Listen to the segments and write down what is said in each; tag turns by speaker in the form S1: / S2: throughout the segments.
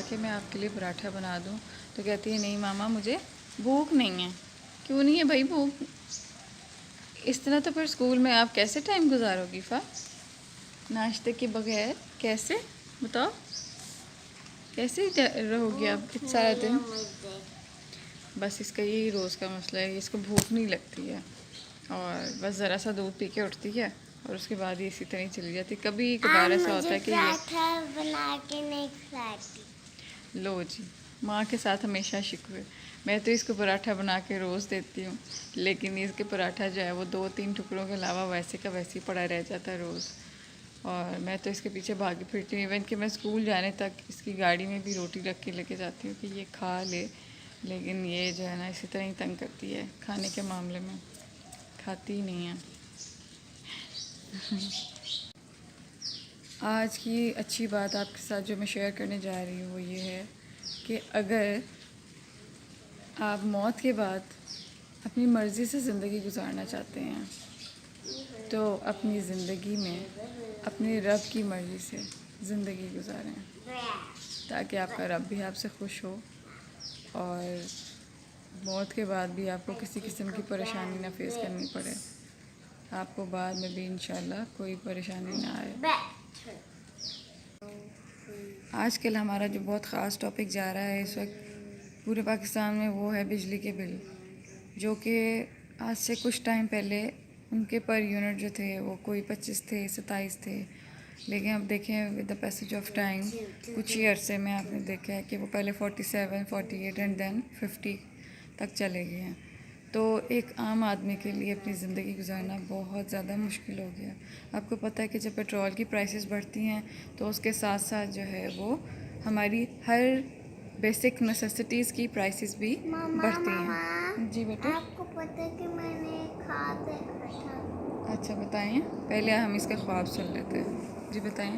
S1: कि मैं आपके लिए पराठा बना दूं, तो कहती है नहीं मामा मुझे भूख नहीं है। क्यों नहीं है भाई भूख? इस तरह तो फिर स्कूल में आप कैसे टाइम गुजारोगी फ़ा? नाश्ते के बगैर कैसे, बताओ कैसे रहोगी आप इतना सारा दिन? बस इसका यही रोज़ का मसला है, इसको भूख नहीं लगती है और बस ज़रा सा दूध पी के उठती है और उसके बाद ये इसी तरह ही चली जाती है। कभी कभार ऐसा होता है कि
S2: ये बना के नहीं खिलाती।
S1: लो जी, माँ के साथ हमेशा शिकवे। मैं तो इसको पराठा बना के रोज़ देती हूँ, लेकिन इसके पराठा जो है वो 2-3 टुकड़ों के अलावा वैसे का वैसे ही पड़ा रह जाता है रोज़। और मैं तो इसके पीछे भागी फिरती हूँ, इवन कि मैं स्कूल जाने तक इसकी गाड़ी में भी रोटी रख के लेके जाती हूँ कि ये खा ले, लेकिन ये जो है ना इसी तरह ही तंग करती है खाने के मामले में, खाती ही नहीं है। आज की अच्छी बात आपके साथ जो मैं शेयर करने जा रही हूँ वो ये है कि अगर आप मौत के बाद अपनी मर्ज़ी से ज़िंदगी गुजारना चाहते हैं तो अपनी ज़िंदगी में अपने रब की मर्ज़ी से ज़िंदगी गुजारें, ताकि आपका रब भी आपसे खुश हो और मौत के बाद भी आपको किसी किस्म की परेशानी ना फेस करनी पड़े, आपको बाद में भी इंशाल्लाह कोई परेशानी ना आए। आजकल हमारा जो बहुत ख़ास टॉपिक जा रहा है इस वक्त पूरे पाकिस्तान में वो है बिजली के बिल, जो कि आज से कुछ टाइम पहले उनके पर यूनिट जो थे वो कोई 25 थे, 27 थे, लेकिन अब देखें with the passage of time कुछ ही अरसे में आपने देखा है कि वो पहले 47, 48 एंड देन 50 तक चले गए हैं। तो एक आम आदमी के लिए अपनी ज़िंदगी गुजारना बहुत ज़्यादा मुश्किल हो गया। आपको पता है कि जब पेट्रोल की प्राइसेस बढ़ती हैं तो उसके साथ साथ जो है वो हमारी हर बेसिक नेसेसिटीज़ की प्राइसेस भी बढ़ती हैं। जी बेटा,
S2: आपको पता है कि मैंने खाद देखा था।
S1: अच्छा बताएं, पहले हम इसके ख्वाब सुन लेते हैं। जी बताएं।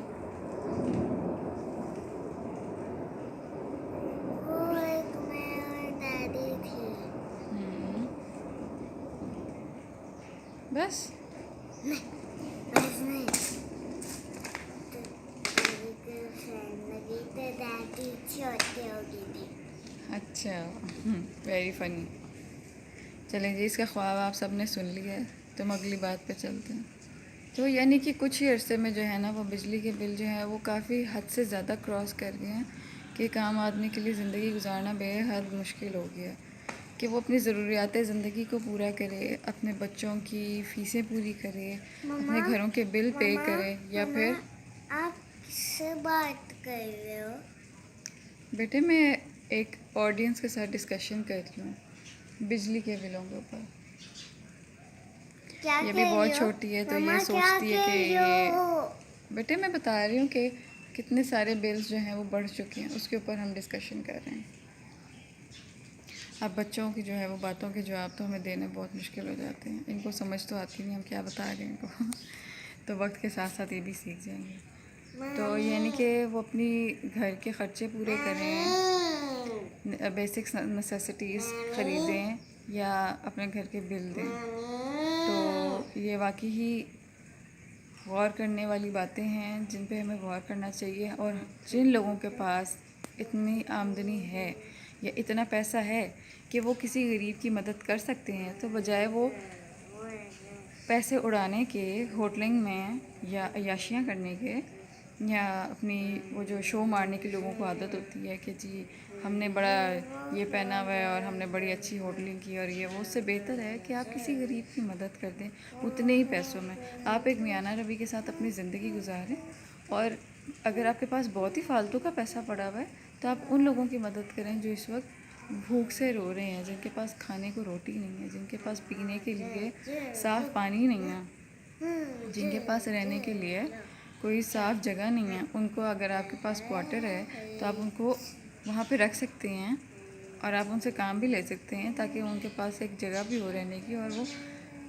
S2: वो एक मैं और दादी थी।
S1: बस
S2: बस नहीं, तो दादी छोटी हो गई थी।
S1: अच्छा, वेरी फ़नी। चलें जी, इसका ख्वाब आप सब ने सुन लिया है, तो हम अगली बात पे चलते हैं। तो यानी कि कुछ ही अरसे में जो है ना वो बिजली के बिल जो है वो काफ़ी हद से ज़्यादा क्रॉस कर गए हैं कि एक आम आदमी के लिए ज़िंदगी गुजारना बेहद मुश्किल हो गया कि वो अपनी ज़रूरियात ज़िंदगी को पूरा करे, अपने बच्चों की फ़ीसें पूरी करे, अपने घरों के बिल पे करे, या फिर
S2: आप किससे बात कर रहे हो?
S1: बेटे मैं एक ऑडियंस के साथ डिस्कशन कर रही हूँ बिजली के बिलों के ऊपर। ये भी बहुत छोटी है तो ये सोचती है कि ये, बेटे मैं बता रही हूँ कि कितने सारे बिल्स जो हैं वो बढ़ चुके हैं, उसके ऊपर हम डिस्कशन कर रहे हैं। अब बच्चों की जो है वो बातों के जवाब तो हमें देने बहुत मुश्किल हो जाते हैं, इनको समझ तो आती नहीं हम क्या बता रहे हैं इनको तो वक्त के साथ साथ ये भी सीख जाएंगे। तो यानी कि वो अपनी घर के ख़र्चे पूरे करें, बेसिक नेसेसिटीज़ ख़रीदें या अपने घर के बिल दें, तो ये वाकई ही गौर करने वाली बातें हैं जिन पे हमें गौर करना चाहिए। और जिन लोगों के पास इतनी आमदनी है या इतना पैसा है कि वो किसी गरीब की मदद कर सकते हैं, तो बजाय वो पैसे उड़ाने के, होटलिंग में या अय्याशियाँ करने के, या अपनी वो जो शो मारने की लोगों को आदत होती है कि जी हमने बड़ा ये पहना हुआ है और हमने बड़ी अच्छी होटलिंग की और ये वो, उससे बेहतर है कि आप किसी गरीब की मदद कर दें उतने ही पैसों में। आप एक मियाना रवि के साथ अपनी ज़िंदगी गुजारें, और अगर आपके पास बहुत ही फालतू का पैसा पड़ा हुआ है तो आप उन लोगों की मदद करें जो इस वक्त भूख से रो रहे हैं, जिनके पास खाने को रोटी नहीं है, जिनके पास पीने के लिए साफ़ पानी नहीं है, जिनके पास रहने के लिए कोई साफ़ जगह नहीं है। उनको अगर आपके पास क्वार्टर है तो आप उनको वहाँ पे रख सकते हैं और आप उनसे काम भी ले सकते हैं, ताकि उनके पास एक जगह भी हो रहने की और वो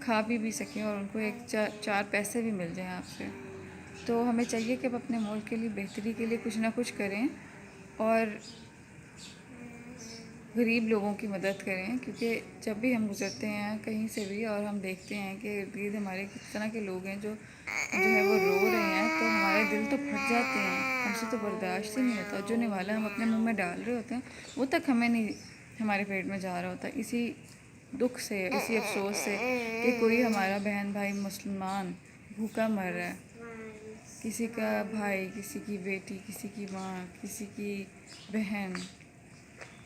S1: खा भी सकें और उनको एक चार पैसे भी मिल जाएं आपसे। तो हमें चाहिए कि अब अपने मुल्क के लिए बेहतरी के लिए कुछ ना कुछ करें और गरीब लोगों की मदद करें, क्योंकि जब भी हम गुजरते हैं कहीं से भी और हम देखते हैं कि इर्द गिर्द हमारे किस तरह के लोग हैं जो है वो रो रहे हैं, तो हमारे दिल तो फट जाते हैं, हमसे तो बर्दाश्त ही नहीं होता। जो निवाला हम अपने मुंह में डाल रहे होते हैं वो तक हमें नहीं हमारे पेट में जा रहा होता, इसी दुख से, इसी अफसोस से कि कोई हमारा बहन भाई मुसलमान भूखा मर रहा है, किसी का भाई, किसी की बेटी, किसी की माँ, किसी की बहन।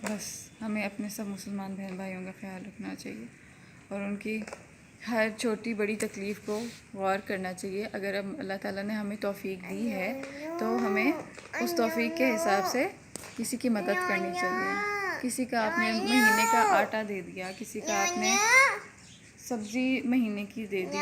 S1: बस हमें अपने सब मुसलमान बहन भाइयों का ख्याल रखना चाहिए और उनकी हर छोटी बड़ी तकलीफ़ को गौर करना चाहिए। अगर हम अल्लाह ताला ने हमें तौफीक दी है तो हमें उस तौफीक के हिसाब से किसी की मदद करनी चाहिए। किसी का आपने महीने का आटा दे दिया, किसी का आपने सब्ज़ी महीने की दे दी,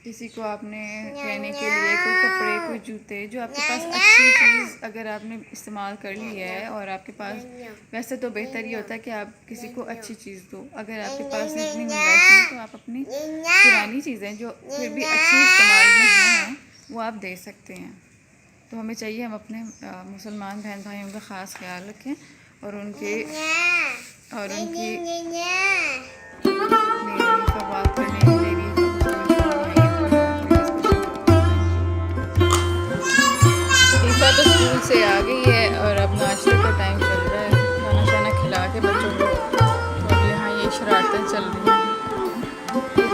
S1: किसी को आपने रहने के लिए कोई कपड़े, कोई जूते, जो आपके पास अच्छी चीज़ अगर आपने इस्तेमाल कर ली है और आपके पास, वैसे तो बेहतर ये होता है कि आप किसी को अच्छी चीज़ दो। अगर आपके पास इतनी गुंजाइश नहीं तो आप अपनी पुरानी चीज़ें जो फिर भी अच्छी इस्तेमाल में हैं वो आप दे सकते हैं। तो हमें चाहिए हम अपने मुसलमान बहन भाइयों का ख़ास ख्याल रखें और उनकी बात करने तो स्कूल से आ गई है और अब नाश्ते का टाइम चल रहा है, खाना शाना खिला के बच्चों को। तो अब यहाँ ये शरारतें चल रही हैं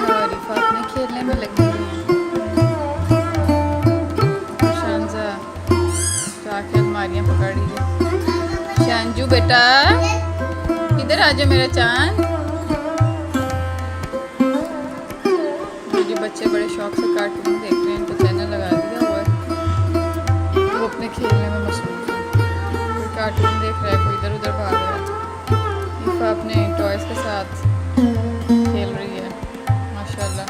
S1: और रिफा अपने खेलने में लगी हुई हैं। शानजा जाके अलमारियाँ पकड़ रही है। शानजू बेटा इधर आ जाओ मेरा चांद। मुझे बच्चे बड़े शौक से कार्टून देख रहे हैं, इनको चैनल लगा दिया और वो अपने खेलने में मसरूफ है। कोई कार्टून देख रहा है, कोई इधर उधर भाग रहा है। इफ़ा अपने टॉयज़ के साथ खेल रही है माशाल्लाह।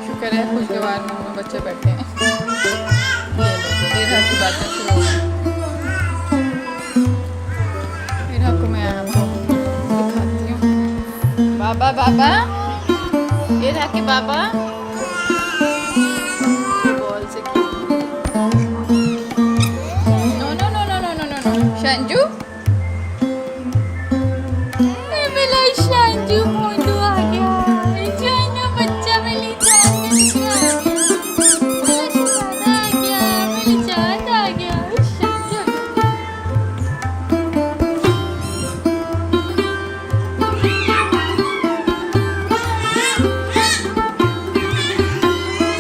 S1: शुक्र है खुशगवार मुंह में बच्चे बैठे हैं। देर रात की बातें शुरू हो गई। फिर आपको मैं दिखाती हूँ। बाबा बाबा ये रहा के बाबा शांजू मेरा शांजू मोनू आ गया। जानो बच्चा मेरी जान आ गया, मेरी जान आ गया।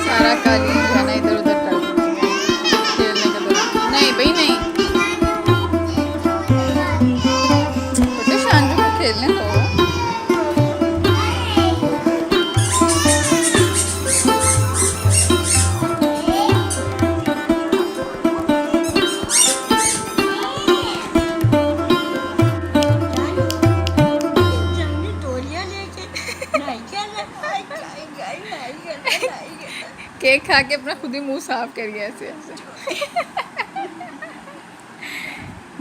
S1: सारा कालीन खाना इधर उधर कर खेलने का तो नहीं भाई नहीं, खेलने दो। केक खा के अपना खुद ही मुंह साफ करिए ऐसे ऐसे।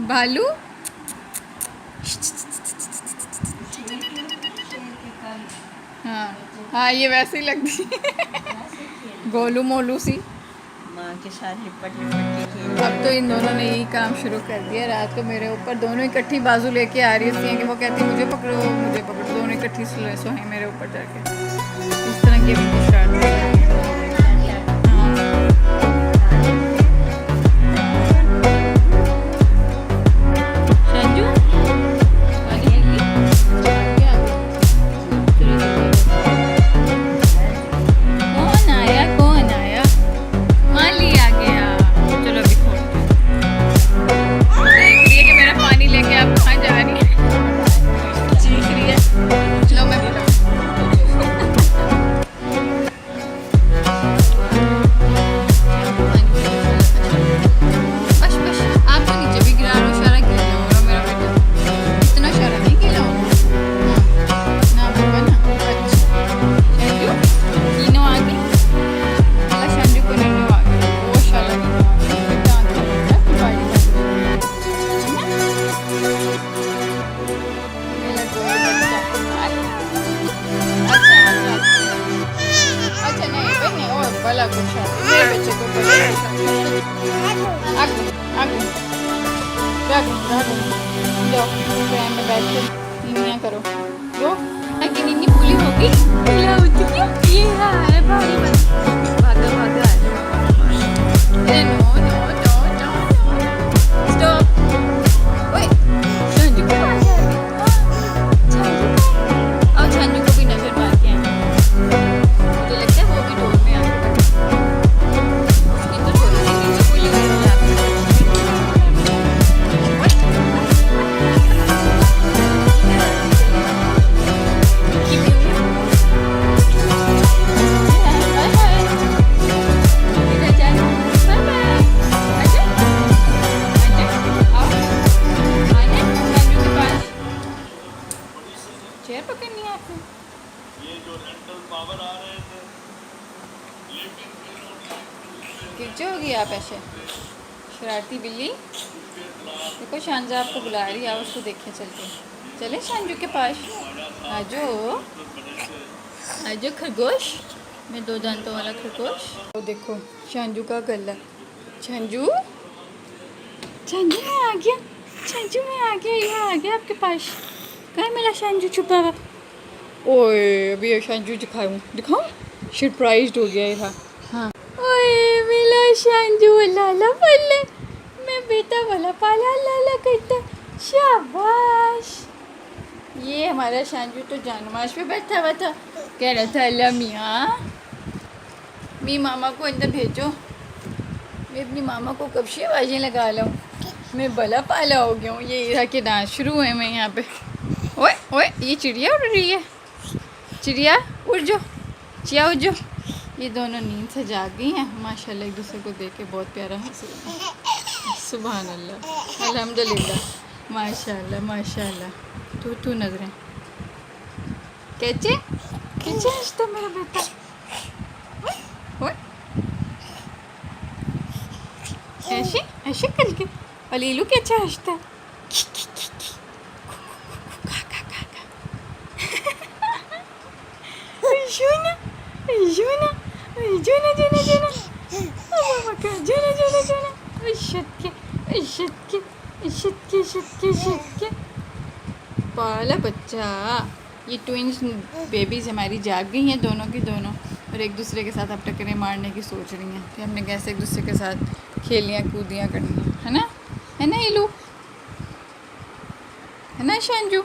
S1: भालू हाँ ये वैसे ही लगती है गोलू मोलू सी
S3: माँ के साथ लिपट लिपट के।
S1: अब तो इन दोनों ने यही काम शुरू कर दिया। रात को मेरे ऊपर दोनों इकट्ठी बाजू लेके आ रही थी कि वो कहती मुझे पकड़ो मुझे पकड़ो, दोनों इकट्ठी सोए मेरे ऊपर जाके। इस तरह की भी स्टार्ट हो गई। भागो भागो भागो, जाओ प्रेम में बैठ के नीनियाँ करो। जो आगे नीनी पूरी होगी पहला उठ के ये है भारी बस भागा भागा अरे no no no no stop. ओए संजू को मार दिया। और संजू को भी नजर मार के आए। मुझे लगता है वो भी डोर में आके उसकी तो थोड़ी सी नीचे को ले गई चेयर पकड़नी है आपने। गिर जाओगी आप ऐसे शरारती बिल्ली। देखो शांजा आपको बुला रही है, आप उसको देखें चल के। चले शांजू के पास, आजो आजो खरगोश, मैं 2 दांतों वाला खरगोश। वो देखो शांजू का गला। शांजू शांजू मैं आ गया, शांजू मैं आ गया, यहाँ आ गया आपके पास। कहाँ है मेरा शांजू छुपा हुआ? ओए अभी ये शांजू दिखाऊँ दिखाऊँ, सरप्राइज्ड हो गया ये था। हाँ ओए मेरा शांजू लाला पल्ले, मैं बेटा वाला पाला लाला करता, शाबाश। ये हमारा शांजू तो जानमाश पे बैठा हुआ था, कह रहा था अल्लाह मियाँ मी मामा को अंदर भेजो। मैं अपनी मामा को कब से आवाज़ें लगा लाऊँ, मैं भला पाला हो गया हूँ। ये इरा के डांस शुरू हुए मैं यहाँ पे। ओए ओए ये चिड़िया उड़ रही है, चिड़िया उड़ जाओ, चिया उड़ जाओ। ये दोनों नींद से जाग गई हैं माशाल्लाह, एक दूसरे को देख के बहुत प्यारा हंस रहे हैं। सुभान अल्लाह अल्हम्दुलिल्लाह माशाल्लाह माशाल्लाह। तू नजरें कैचे कैचे हंसता मेरा बेटा। ओए ऐसे ऐसे करके और लीलू कैसे हंसता है। Juna, Juna, Juna, Juna, Juna. Oh my God, Juna, Juna, Juna. Shitke, shitke, shitke, shitke, shitke. पाला बच्चा। ये ट्विंस बेबीज हमारी जाग गई हैं दोनों की दोनों, और एक दूसरे के साथ अब टक्करें मारने की सोच रही हैं कि हमने कैसे एक दूसरे के साथ खेलियाँ कूदियाँ करनी है ना इलू, है ना शांजू।